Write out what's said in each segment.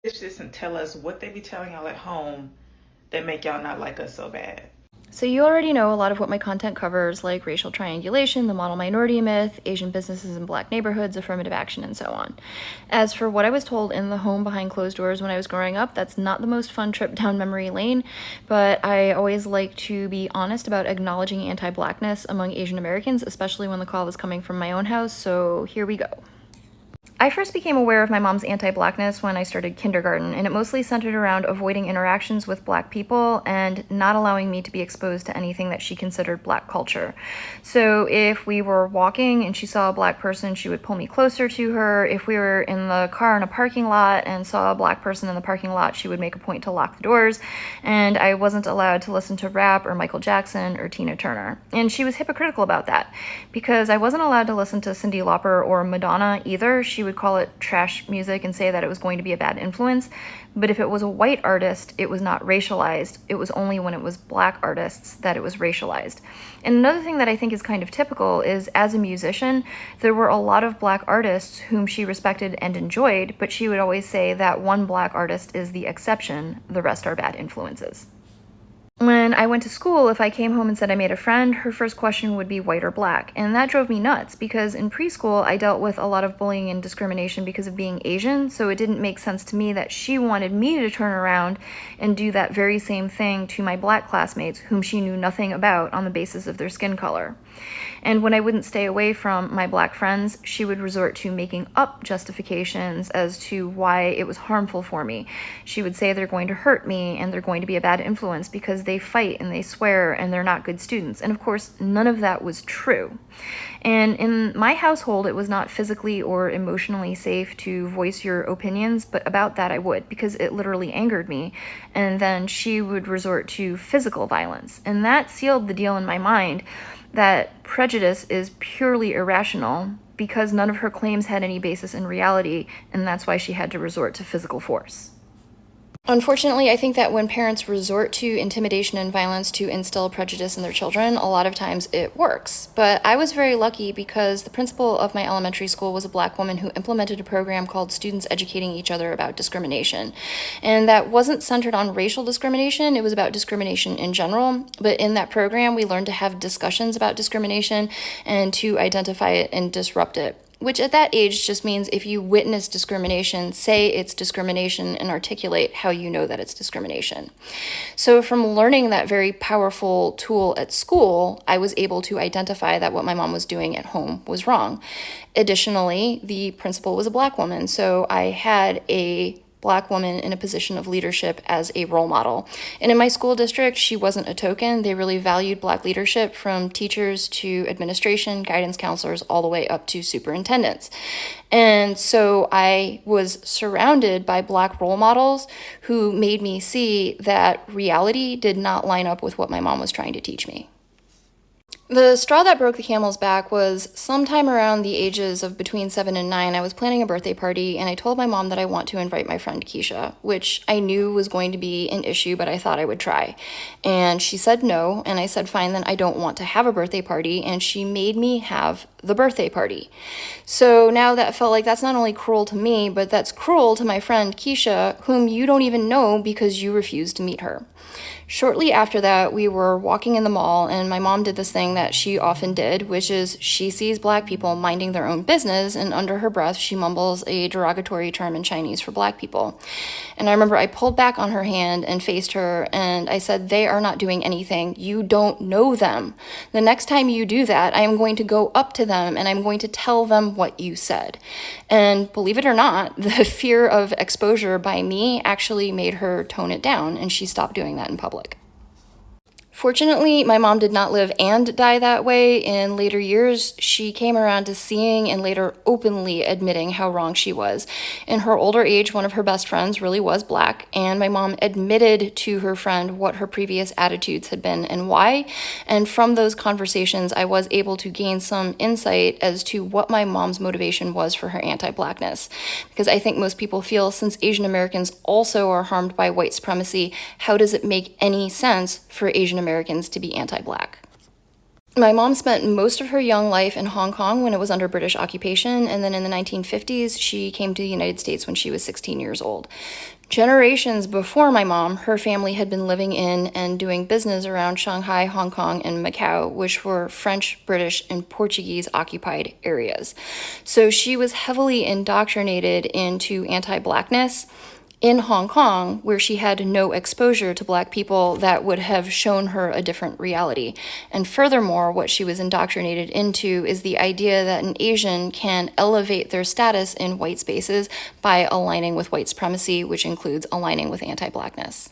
This and tell us what they be telling y'all at home that make y'all not like us so bad. So you already know a lot of what my content covers, like racial triangulation, the model minority myth, Asian businesses in black neighborhoods, affirmative action, and so on. As for what I was told in the home behind closed doors when I was growing up, that's not the most fun trip down memory lane, but I always like to be honest about acknowledging anti-blackness among Asian Americans, especially when the call was coming from my own house, so here we go. I first became aware of my mom's anti-blackness when I started kindergarten, and it mostly centered around avoiding interactions with black people and not allowing me to be exposed to anything that she considered black culture. So if we were walking and she saw a black person, she would pull me closer to her. If we were in the car in a parking lot and saw a black person in the parking lot, she would make a point to lock the doors, and I wasn't allowed to listen to rap or Michael Jackson or Tina Turner. And she was hypocritical about that, because I wasn't allowed to listen to Cyndi Lauper or Madonna either. She would call it trash music and say that it was going to be a bad influence. But if it was a white artist, it was not racialized. It was only when it was black artists that it was racialized. And another thing that I think is kind of typical is, as a musician, there were a lot of black artists whom she respected and enjoyed, but she would always say that one black artist is the exception, the rest are bad influences. When I went to school, if I came home and said I made a friend, her first question would be white or black. And that drove me nuts, because in preschool, I dealt with a lot of bullying and discrimination because of being Asian, so it didn't make sense to me that she wanted me to turn around and do that very same thing to my black classmates, whom she knew nothing about, on the basis of their skin color. And when I wouldn't stay away from my black friends, she would resort to making up justifications as to why it was harmful for me. She would say they're going to hurt me and they're going to be a bad influence because they fight and they swear and they're not good students. And of course, none of that was true. And in my household, it was not physically or emotionally safe to voice your opinions, but about that I would, because it literally angered me. And then she would resort to physical violence. And that sealed the deal in my mind that prejudice is purely irrational, because none of her claims had any basis in reality, and that's why she had to resort to physical force. Unfortunately, I think that when parents resort to intimidation and violence to instill prejudice in their children, a lot of times it works. But I was very lucky, because the principal of my elementary school was a black woman who implemented a program called Students Educating Each Other About Discrimination. And that wasn't centered on racial discrimination, it was about discrimination in general. But in that program, we learned to have discussions about discrimination and to identify it and disrupt it. Which at that age just means if you witness discrimination, say it's discrimination and articulate how you know that it's discrimination. So from learning that very powerful tool at school, I was able to identify that what my mom was doing at home was wrong. Additionally, the principal was a black woman, so I had a black woman in a position of leadership as a role model. And in my school district, she wasn't a token. They really valued black leadership, from teachers to administration, guidance counselors, all the way up to superintendents. And so I was surrounded by black role models who made me see that reality did not line up with what my mom was trying to teach me. The straw that broke the camel's back was sometime around the ages of between 7 and 9. I was planning a birthday party, and I told my mom that I want to invite my friend Keisha, which I knew was going to be an issue, but I thought I would try. And she said no, and I said, fine, then I don't want to have a birthday party, and she made me have the birthday party. So now that felt like that's not only cruel to me, but that's cruel to my friend Keisha, whom you don't even know because you refused to meet her. Shortly after that, we were walking in the mall, and my mom did this thing that she often did, which is she sees black people minding their own business, and under her breath, she mumbles a derogatory term in Chinese for black people. And I remember I pulled back on her hand and faced her, and I said, they are not doing anything. You don't know them. The next time you do that, I am going to go up to them, and I'm going to tell them what you said. And believe it or not, the fear of exposure by me actually made her tone it down, and she stopped doing that in public. Fortunately, my mom did not live and die that way. In later years, she came around to seeing and later openly admitting how wrong she was. In her older age, one of her best friends really was black, and my mom admitted to her friend what her previous attitudes had been and why. And from those conversations, I was able to gain some insight as to what my mom's motivation was for her anti-blackness. Because I think most people feel, since Asian Americans also are harmed by white supremacy, how does it make any sense for Asian Americans to be anti-black? My mom spent most of her young life in Hong Kong when it was under British occupation, and then in the 1950s, she came to the United States when she was 16 years old. Generations before my mom, her family had been living in and doing business around Shanghai, Hong Kong, and Macau, which were French, British, and Portuguese occupied areas. So she was heavily indoctrinated into anti-Blackness in Hong Kong, where she had no exposure to Black people that would have shown her a different reality. And furthermore, what she was indoctrinated into is the idea that an Asian can elevate their status in white spaces by aligning with white supremacy, which includes aligning with anti-Blackness.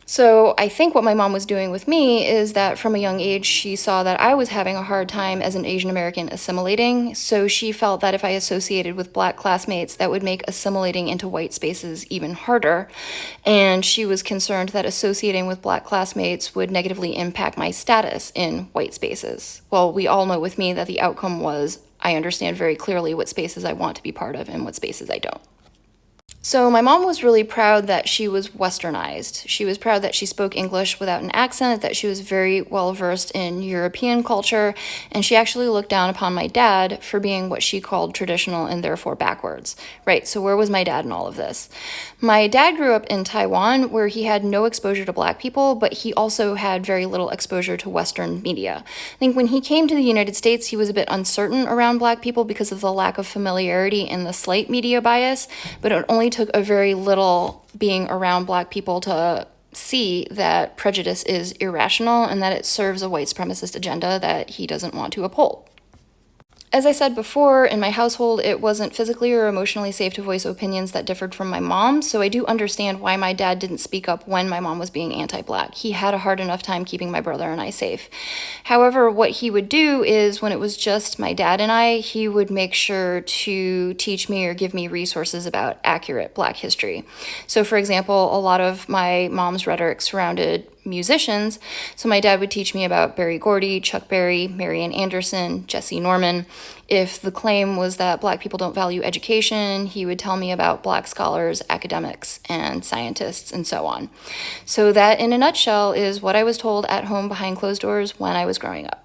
So I think what my mom was doing with me is that from a young age, she saw that I was having a hard time as an Asian American assimilating. So she felt that if I associated with Black classmates, that would make assimilating into white spaces even harder. And she was concerned that associating with Black classmates would negatively impact my status in white spaces. Well, we all know with me that the outcome was I understand very clearly what spaces I want to be part of and what spaces I don't. So my mom was really proud that she was westernized. She was proud that she spoke English without an accent, that she was very well versed in European culture, and she actually looked down upon my dad for being what she called traditional and therefore backwards. Right, so where was my dad in all of this? My dad grew up in Taiwan, where he had no exposure to Black people, but he also had very little exposure to Western media. I think when he came to the United States, he was a bit uncertain around Black people because of the lack of familiarity and the slight media bias, but it only took a very little being around Black people to see that prejudice is irrational and that it serves a white supremacist agenda that he doesn't want to uphold. As I said before, in my household, it wasn't physically or emotionally safe to voice opinions that differed from my mom, so I do understand why my dad didn't speak up when my mom was being anti-Black. He had a hard enough time keeping my brother and I safe. However, what he would do is when it was just my dad and I, he would make sure to teach me or give me resources about accurate Black history. So for example, a lot of my mom's rhetoric surrounded musicians. So my dad would teach me about Berry Gordy, Chuck Berry, Marian Anderson, Jesse Norman. If the claim was that Black people don't value education, he would tell me about Black scholars, academics, and scientists, and so on. So that, in a nutshell, is what I was told at home behind closed doors when I was growing up.